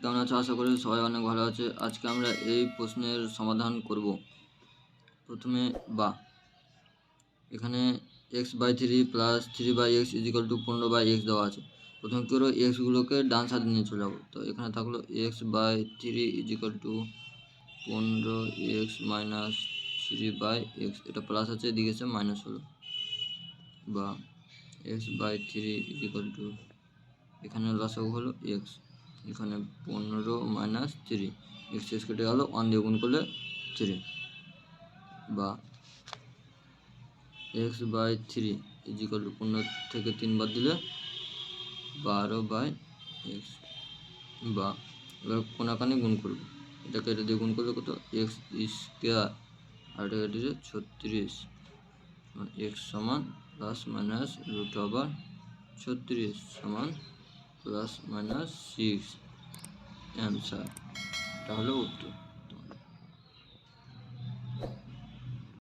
কেমন আছো? আশা করি সবাই অনেক ভালো আছে। আজকে আমরা এই প্রশ্নের সমাধান করব। প্রথমে এখানে x/3 plus 3/x is equal two 15/x দেওয়া আছে। প্রথমে কী করবো, এক্সগুলোকে ডান সাইডে নিয়ে চলে যাবো। তো এখানে থাকলো x/3 is equal two 15x minus 3/x, এটা প্লাস আছে, এদিকে এসে মাইনাস হলো, বা x/3 ইজিক্যাল টু, এখানে লসাগু হলো x, এখানে 15 মাইনাস 3, এক্স কেটে গেল, 1 দিয়ে গুণ করলে 3, বা x/3 ইজিক্যাল টু 15 থেকে 3 বাদ দিলে 12/x, বা এবার কোনাকানি গুণ করব, এটাকে এটা দিয়ে গুণ করলে কত, এক্স স্কোয়ার, আর এটা কেটে 36, x সমান প্লাস মাইনাস রুট ওভার 36 সমান প্লাস মাইনাস 6, অ্যান্সার, এটা হলো উত্তর।